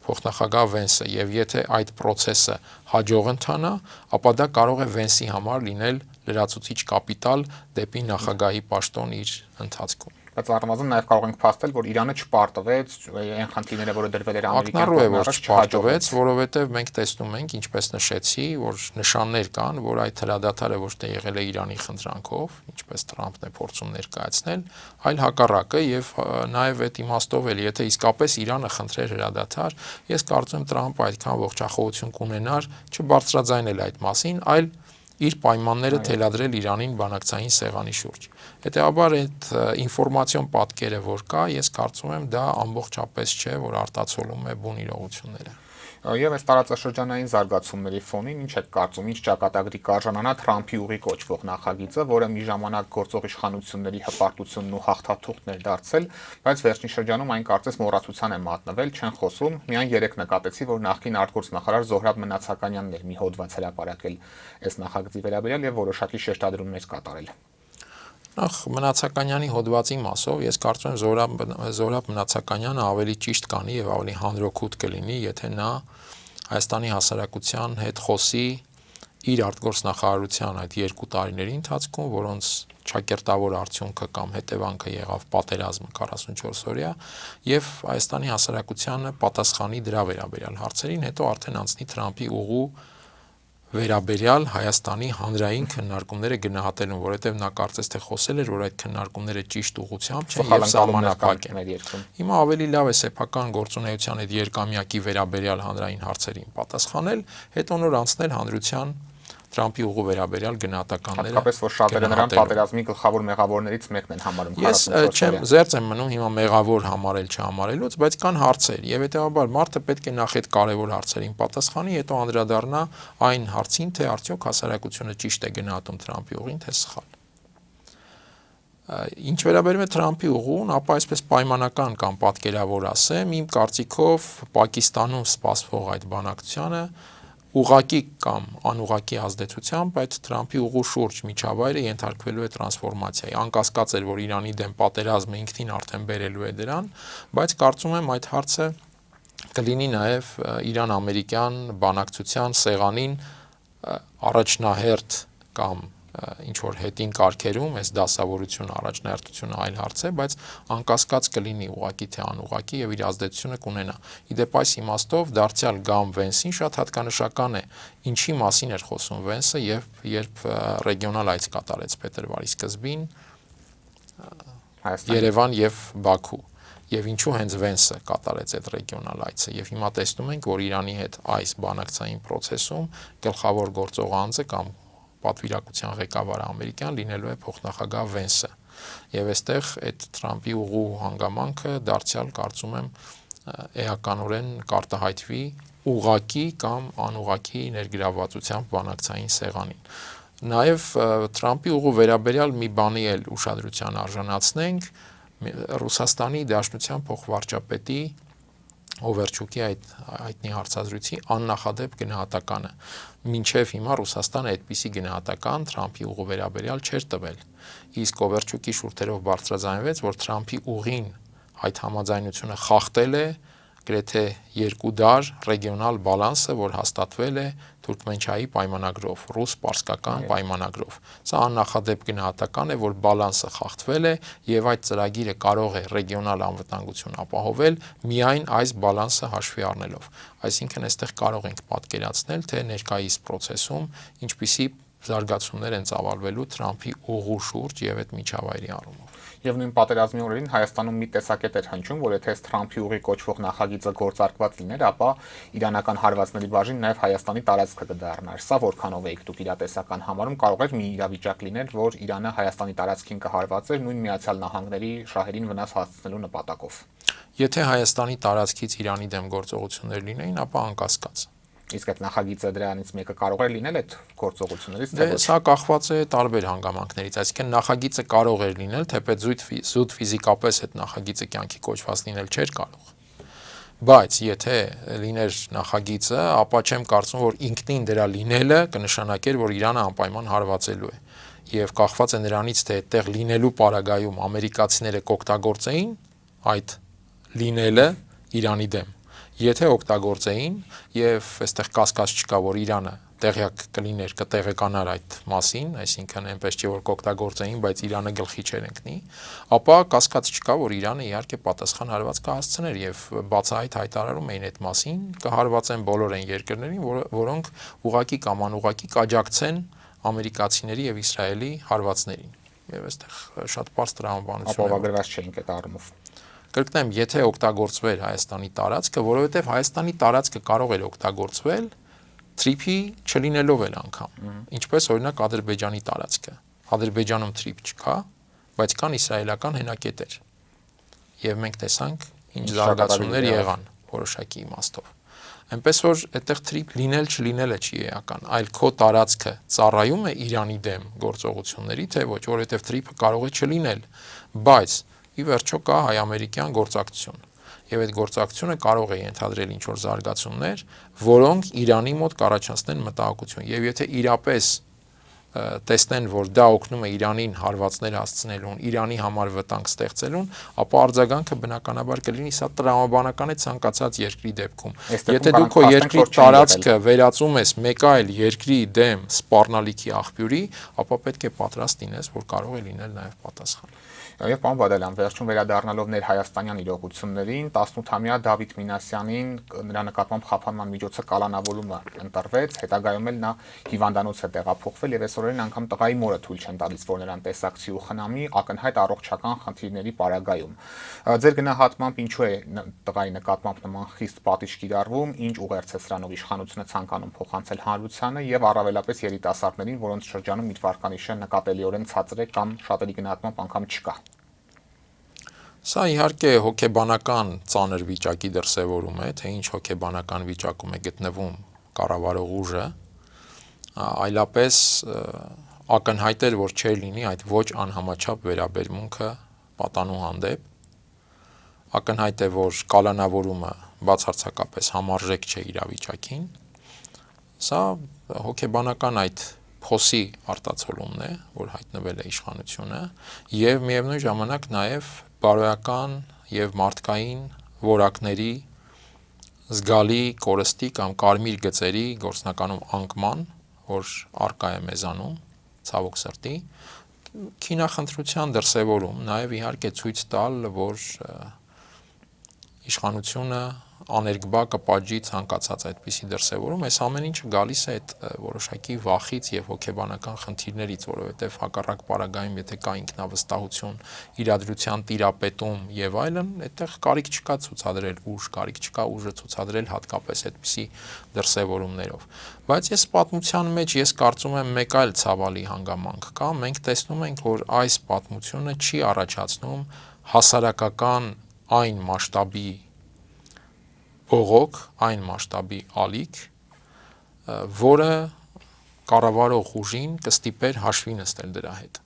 փոխնախագահ Վենսը, եւ եթե այդ process-ը հաջող ընթանա, ապա դա կարող է Վենսի համար լինել լրացուցիչ կապիտալ դեպի նախագահի պաշտոն իր ընթացքում։ Բայց առնվազն նաև կարող ենք փաստել, որ Իրանը չպարտվեց այն խնդիրները, որը դրվել էր ամերիկյան կողմից, որ չհաջողվեց, չհաջողվեց, որովհետև մենք տեսնում ենք, ինչպես նշեցի, որ նշաններ կան, որ այդ հրադադարը ոչ թե եղել է Իրանի խնդրանքով, ինչպես Թրամփն է փորձում ներկայացնել, այլ հակառակը, եւ նաև այդ իմաստով էլ, եթե իսկապես Իրանը խնդրեր հրադադար, ես կարծում եմ Թրամփը այդքան ողջախոհություն կունենար չբարձրաձայնել այդ մասին, այլ իր պայմանները թելադրել Իրանին բանակցային սեղանի շուրջ։ Հետևաբար այդ ինֆորմացիոն պատկերը, որ կա, ես կարծում եմ դա ամբողջապես չէ, որ արտացոլում է բուն իրողությունները։ Եվ այս տարածաշրջանային զարգացումների ֆոնին ինչ եք կարծում, ինչ ճակատագրի կարժանանա Թրամփի ուղի կոչվող նախագիծը, որը մի ժամանակ գործող իշխանությունների հպարտությունն ու հաղթաթուղթն էր դարձել, բայց վերջին շրջանում այն կարծես մոռացության է մատնվել, չեն խոսում, միայն երեք նկատեցի, որ նախկին արտգործնախարար Զոհրաբ Մնացականյանն էր մի հոդված հրապարակել այս նախագծի վերաբերյալ եւ որոշակի շեշտադրումներ կատարել։ Նախ Մնացականյանի հոդվածի մասով ես կարծում եմ Զոհրաբ Մնացականյանը ավելի ճիշտ կանի եւ ավելի հանրօգուտ կլինի, եթե նա Հայաստանի հասարակության հետ խոսի իր արտգործնախարարության այդ 2 տարիների ընթացքում, որոնց ճակերտավոր արդյունքը կամ հետևանքը եղավ պատերազմը 44 օրյա եւ Հայաստանի հասարակությանը պատասխանի դրա վերաբերյալ հարցերին, հետո արդեն անցնի Թրամփի ուղու վերաբերյալ Հայաստանի հանրային քննարկումները գնահատելուն, որովհետև նա կարծես թե խոսել էր, որ այդ քննարկումները ճիշտ ուղղությամբ չեն եւ սահմանափակ են։ Հիմա ավելի լավ է սեփական գործունեության այդ երկամյակի վերաբերյալ հանրային հարցերին պատասխանել, հետո նոր անցնել հանրության Թրամփի ուղու վերաբերյալ գնահատականները։ Հատկապես որ շատերը նրան պատերազմի գլխավոր մեղավորներից մեկն են համարում։ Ես չեմ զերծ եմ մնում հիմա մեղավոր համարել չհամարելուց, բայց կան հարցեր եւ հետեւաբար մարդը պետք է նախ այդ կարևոր հարցերին պատասխանի, հետո անդրադառնա այն հարցին, թե արդյոք հասարակությունը ճիշտ է գնահատում Թրամփի ուղին, թե սխալ։ Ինչ վերաբերում է Թրամփի ուղուն, ապա այսպես պայմանական կամ պատկերավոր ասեմ, իմ կարծիքով Պակիստանում սպասվող այդ բանակցությանը ուղղակի կամ անուղղակի ազդեցությամբ այդ Թրամփի ուղու շուրջ միջավայրը ենթարկվելու է տրանսֆորմացիայի։ Անկասկած էր, որ Իրանի դեմ պատերազմը ինքնին արդեն բերելու է դրան, բայց կարծում եմ այդ հարցը կլինի նաև Իրան-ամերիկյան բանակցության սեղանին առաջնահերթ կամ ինչ որ հետին կարգերում այս դասավորությունը, առաջնահերթությունը այլ հարց է, բայց անկասկած կլինի ուղղակի թե անուղղակի եւ իր ազդեցությունը կունենա։ Իդեպ այս իմաստով դարձյալ գամ Վենսին շատ հատկանշական է ինչի մասին էր խոսում Վենսը եւ երբ ռեգիոնալ այց կատարեց փետրվարի սկզբին Երևան եւ Բաքու եւ ինչու հենց Վենսը կատարեց այդ ռեգիոնալ այցը եւ հիմա տեսնում ենք, որ Իրանի հետ այս բանակցային process-ում գլխավոր գործող անձը կամ պատվիրակության ղեկավարը ամերիկյան լինելու է փոխնախագահ Վենսը եւ այստեղ այդ Թրամփի ուղու հանգամանքը դարձյալ կարծում եմ էականորեն կարտահայտվի ուղղակի կամ անուղղակի ներգրավվածությամբ բանակցային սեղանին։ Նաեւ Թրամփի ուղու վերաբերյալ մի բանի էլ ուշադրության արժանացնենք Ռուսաստանի Դաշնության փոխվարչապետի Օվերչուկի հայտնի հարցազրույցի աննախադեպ գնահատականը։ Մինչև հիմա Ռուսաստանը այդպիսի գնահատական Թրամփի ուղու վերաբերյալ չէր տվել։ Իսկ Օվերչուկի շուրթերով բարձրաձայնվեց, որ Թրամփի ուղին այդ համաձայնությունը խախտել է գրեթե 2 դար ռեգիոնալ բալանսը, որ հաստատվել է Թուրքմենչայի պայմանագրով, ռուս-պարսկական պայմանագրով։ Սա աննախադեպ գնահատական է, որ բալանսը խախտվել է եւ այդ ծրագիրը կարող է ռեգիոնալ անվտանգություն ապահովել միայն այս բալանսը հաշվի առնելով։ Այսինքն այստեղ կարող ենք պատկերացնել, թե ներկայիս process-ում ինչպիսի զարգացումներ են ծավալվելու Թրամփի ուղու շուրջ եւ այդ միջավայրի առումով։ Եվ նույն պատերազմի օրերին Հայաստանում մի տեսակետ էր հնչում, որ եթե Թրամփի ուղի կոչվող նախագիծը գործարկված լիներ, ապա իրանական հարվածների բաժին նաև Հայաստանի տարածքը կդառնար։ Սա որքանով եք դուք իրատեսական համարում, կարող էր մի իրավիճակ լինել, որ Իրանը Հայաստանի տարածքին կհարվածեր նույն Միացյալ Նահանգների շահերին վնաս հասցնելու նպատակով։ Եթե Հայաստանի տարածքից Իրանի դեմ գործողություններ լինեին, ապա անկասկած։ Իսկ այդ նախագիծը դրանից մեկը կարող է լինել այդ գործողություններից, Դե սա կախված է տարբեր հանգամանքներից, այսինքն նախագիծը կարող էր լինել, թեպետ զուտ ֆիզիկապես այդ նախագիծը կյանքի կոչված լինել չէր կարող։ Բայց եթե լիներ նախագիծը, ապա չեմ կարծում, որ ինքնին դրա լինելը կնշանակեր, որ Իրանը անպայման հարվածելու է։ Եվ կախված է նրանից, թե այդտեղ լինելու պարագայում ամերիկացիները կօգտագործեին այդ լինելը Իրանի դեմ։ Եթե օգտագործեին եւ այստեղ կասկած չկա, որ Իրանը տեղյակ կլիներ, կտեղեկանար այդ մասին, այսինքն այնպես չէ որ կօգտագործեին, բայց Իրանը գլխի չեր ընկնի, ապա կասկած չկա, որ Իրանը իհարկե պատասխան հարված կհասցներ եւ բացահայտ հայտարարում էին այդ մասին, կհարվածեն բոլոր այն երկրներին, որոնք ուղակի կամ անուղակի կաջակցեն ամերիկացիների եւ Իսրայելի հարվածներին։ Եվ այստեղ շատ բարձ տրամաբանություն է։ ապահովագրված չէինք այդ առումով։ Կրկնեմ, եթե օգտագործվեր Հայաստանի տարածքը, որովհետև Հայաստանի տարածքը կարող էր օգտագործվել թրիփի չլինելով էլ անգամ, ինչպես օրինակ Ադրբեջանի տարածքը։ Ադրբեջանում թրիփ չկա, բայց կան իսրայելական հենակետեր։ Եվ մենք տեսանք ինչ զարգացումներ եղան որոշակի իմաստով։ Այնպես որ այդտեղ թրիփ լինել չլինելը չի էական, այլ քո տարածքը ծառայում է Իրանի դեմ գործողությունների, թե ոչ, որովհետև թրիփը կարող է չլինել, բայց ի վերջո կա հայ-ամերիկյան գործակցություն եւ այդ գործակցությունը կարող է ենթադրել ինչ որ զարգացումներ, որոնք Իրանի մոտ կառաջացնեն մտահոգություն եւ եթե իրապես տեսնեն, որ դա օգնում է Իրանին հարվածներ հասցնելուն, Իրանի համար վտանգ ստեղծելուն, ապա արձագանքը բնականաբար կլինի սա տրամաբանական է ցանկացած երկրի դեպքում։ Եթե դու քո երկրի տարածքը վերածում ես մեկ այլ երկրի դեմ սպառնալիքի աղբյուրի, ապա պետք է պատրաստ լինես, որ կարող է լինել նաեւ պատասխան։ Եվ պարոն Բադալյան, վերջում վերադառնալով ներհայաստանյան իրողություններին, 18-ամյա Դավիթ Մինասյանին նրա նկատմամբ խափանման միջոցը կալանավորումը ընտրվեց, հետագայում էլ նա հիվանդանոց է տեղափոխվել եւ այսօրերին անգամ տղայի մորը թույլ չեն տալիս, որ նրան տեսակցի ու խնամի ակնհայտ առողջական խնդիրների պարագայում։ Ձեր գնահատմամբ ինչու է տղայի նկատմամբ նման խիստ պատիժ կիրառվում, ինչ ուղերձ է սրանով իշխանությունը ցանկանում փոխանցել հանրությանը եւ առավելապես երիտասարդներին, որոնց շրջանում իր վարկանիշը նկատելիորեն ցածր է կամ շատերի գնահատմամբ անգամ չկա։ Սա իհարկե հոգեբանական ծանր վիճակի դրսևորում է, թե ինչ հոգեբանական վիճակում է գտնվում կառավարող ուժը, այլապես ակնհայտ էր, որ չէր լինի այդ ոչ անհամաչափ վերաբերմունքը պատանու հանդեպ, ակնհայտ է, որ կալանավորումը բացարձակապես համարժեք չէ իրավիճակին, սա հոգեբանական այդ փոսի արտացոլումն է, որ հայտնվել է իշխանությունը եւ միևնույն ժամանակ նաեւ բարոյական եւ մարդկային որակների զգալի կորստի կամ կարմիր գծերի գործնականում անկման, որ արկա է մեզանում, ցավոք սրտի, քինախնդրության դրսևորում, նաեւ իհարկե ցույց տալ, որ իշխանությունը աներկբա կպատժի ցանկացած այդպիսի դրսևորում, այս ամեն ինչը գալիս է այդ որոշակի վախից եւ հոգեբանական խնդիրներից, որովհետեւ հակառակ պարագայում, եթե կա ինքնավստահություն, իրադրության տիրապետում եւ այլն, այդտեղ կարիք չկա ցուցադրել ուժ, կարիք չկա ուժը ցուցադրել հատկապես այդպիսի դրսևորումներով։ Բայց ես պատմության մեջ կարծում եմ մեկ այլ ցավալի հանգամանք կա, մենք տեսնում ենք, որ այս պատմությունը չի առաջացնում հասարակական այն մասշտաբի բողոք, այն մասշտաբի ալիք, որը կառավարող ուժին կստիպեր հաշվի նստել դրա հետ։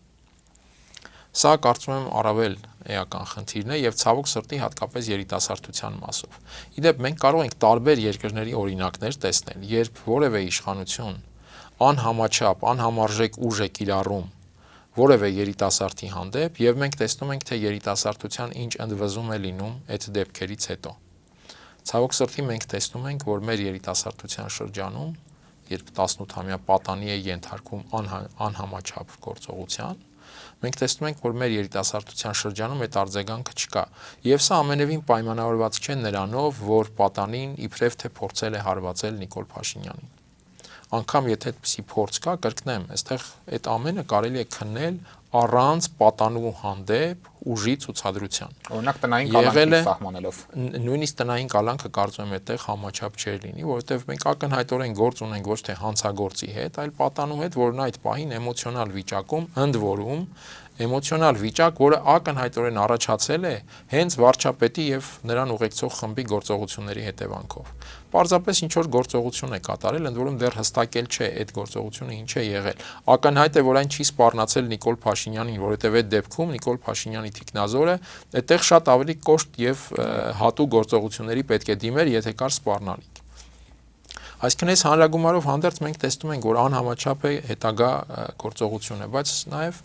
Սա կարծում եմ առավել էական խնդիրն է եւ ցավոք սրտի հատկապես երիտասարդության մասով։ Իդեպ մենք կարող ենք տարբեր երկրների օրինակներ տեսնել, երբ որևէ իշխանություն անհամաչափ, անհամարժեք ուժ է կիրառում որևէ երիտասարդի հանդեպ եւ մենք տեսնում ենք, թե երիտասարդության ինչ ընդվզում է լինում այդ դեպքերից հետո։ Ցավոք սրտի մենք տեսնում ենք, որ մեր երիտասարդության շրջանում, երբ 18-ամյա պատանի է ենթարկվում անհամաչափ գործողության, մենք տեսնում ենք, որ մեր երիտասարդության շրջանում այդ արձագանքը չկա։ Եվ սա ամենևին պայմանավորված չէ նրանով, որ պատանին իբրև թե փորձել է հարվածել Նիկոլ Փաշինյանին։ Անկամ եթե այդպիսի փորձ կա, կրկնեմ, այստեղ այդ ամենը կարելի է քննել առանց պատանու հանդեպ ուժի ցուցադրության։ Օրինակ տնային Եղել կալանքի է սահմանելով։ Նույնիսկ տնային կալանքը կարծում եմ այդտեղ համաչափ չէր լինի, որովհետև մենք ակնհայտորեն գործ ունենք ոչ թե հանցագործի հետ, այլ պատանու հետ, որն այդ պահին էմոցիոնալ վիճակում, ընդ որում էմոցիոնալ վիճակ, որը ակնհայտորեն առաջացել է հենց վարչապետի եւ նրան ուղեկցող խմբի գործողությունների հետևանքով։ Պարզապես ինչ որ գործողություն է կատարել, ընդ որում դեռ հստակել չէ այդ գործողությունը ինչ է եղել։ Ակնհայտ է, որ այն չի սպառնացել Նիկոլ Փաշինյանին, որովհետև այդ դեպքում Նիկոլ Փաշինյանի թիկնազորը այդտեղ շատ ավելի կոշտ եւ հատուկ գործողությունների պետք է դիմեր, եթե կար սպառնալիք։ Այսինքն այս հանրագումարով հանդերձ մենք տեսնում ենք, որ անհամաչափ է հետագա գործողությունը, բայց նաեւ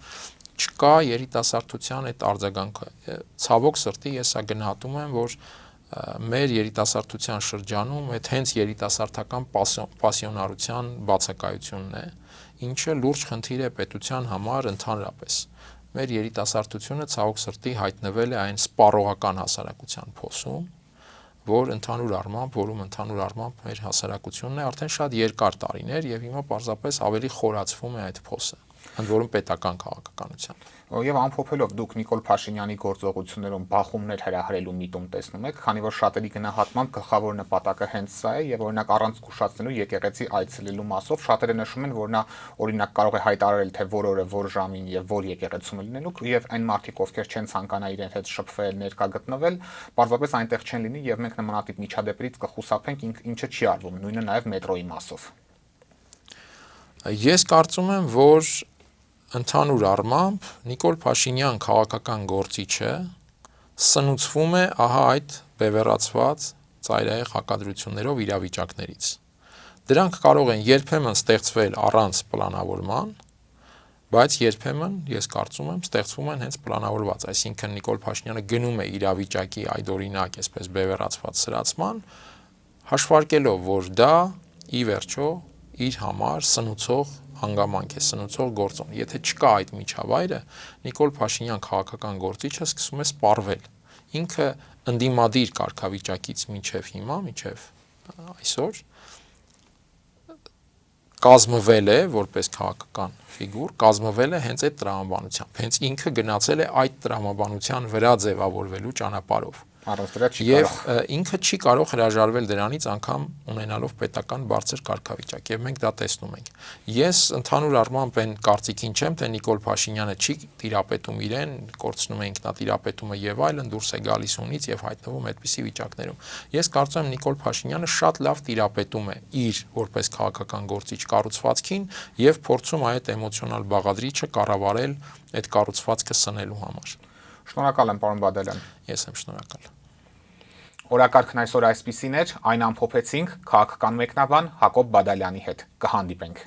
չկա երիտասարդության այդ արձագանքը։ Ցավոք սրտի ես սա գնահատում եմ, որ մեր երիտասարդության շրջանում այդ հենց երիտասարդական պասիոնարության բացակայությունն է, ինչը լուրջ խնդիր է պետության համար ընդհանրապես։ Մեր երիտասարդությունը ցավոք սրտի հայտնվել է այն սպառողական հասարակության փոսում, որում ընդհանուր առմամբ մեր հասարակությունն է արդեն շատ երկար տարիներ եւ հիմա պարզապես ավելի խորացվում է այդ փոսը, ընդ որում պետական քաղաքականության։ Եվ ամփոփելով դուք Նիկոլ Փաշինյանի գործողություններում բախումներ հրահրելու միտում տեսնում եք, քանի որ շատերի գնահատմամբ գլխավոր նպատակը հենց սա է եւ օրինակ առանց զգուշացնելու եկեղեցի այցելելու մասով շատերը նշում են, որ նա օրինակ կարող է հայտարարել, թե որ օրը, որ ժամին եւ որ եկեղեցում լինելու եւ այն մարդիկ, ովքեր չեն ցանկանա իրենց հետ շփվել, ներկա գտնվել, պարզապես այնտեղ չեն լինի եւ մենք նմանատիպ միջադեպերից կխուսափենք, ինչը չի արվում, նույնը նաեւ մետրոյի մասով։ Ես կարծում եմ, որ ընդհանուր առմամբ Նիկոլ Փաշինյան քաղաքական գործիչը սնուցվում է ահա այդ բևեռացված ծայրահեղ հակադրություններով իրավիճակներից։ Դրանք կարող են երբեմն ստեղծվել առանց պլանավորման, բայց երբեմն, ես կարծում եմ, ստեղծվում են հենց պլանավորված, այսինքն Նիկոլ Փաշինյանը գնում է իրավիճակի այդօրինակ, այսպես բևեռացված սրացման, հաշվարկելով, որ դա ի վերջո իր համար սնուցող հանգամանք է, սնուցող գործոն։ Եթե չկա այդ միջավայրը, Նիկոլ Փաշինյան քաղաքական գործիչը սկսում է սպառվել։ Ինքը ընդդիմադիր կարգավիճակից մինչև հիմա, մինչև այսօր կազմվել է որպես քաղաքական ֆիգուր, կազմվել է հենց այդ տրամաբանությամբ։ Հենց ինքը գնացել է այդ տրամաբանության վրա ձևավորվելու ճանապարհով։ Առանց դրա չի Եվ կարող։ ինքը չի կարող հրաժարվել դրանից անգամ ունենալով պետական բարձր կարգավիճակ եւ մենք դա տեսնում ենք։ Ես ընդհանուր առմամբ այն կարծիքին չեմ, թե Նիկոլ Փաշինյանը չի տիրապետում իրեն, կորցնում է ինքնատիրապետումը եւ այլն, դուրս է գալիս ունից եւ հայտնվում այդպիսի վիճակներում։ Ես կարծում եմ Նիկոլ Փաշինյանը շատ լավ տիրապետում է իր որպես քաղաքական գործիչ կառուցվածքին եւ փորձում այդ էմոցիոնալ բաղադրիչը կառավարել այդ կառուցվածքը սնելու համար։ Շնորհակալ եմ, պարոն Բադալյան։ Ես եմ շնորհակալ։ Օրակարգն այսօր այսպիսին էր, այն ամփոփեցինք քաղաքական մեկնաբան Հակոբ Բադալյանի հետ։ Կհանդիպենք։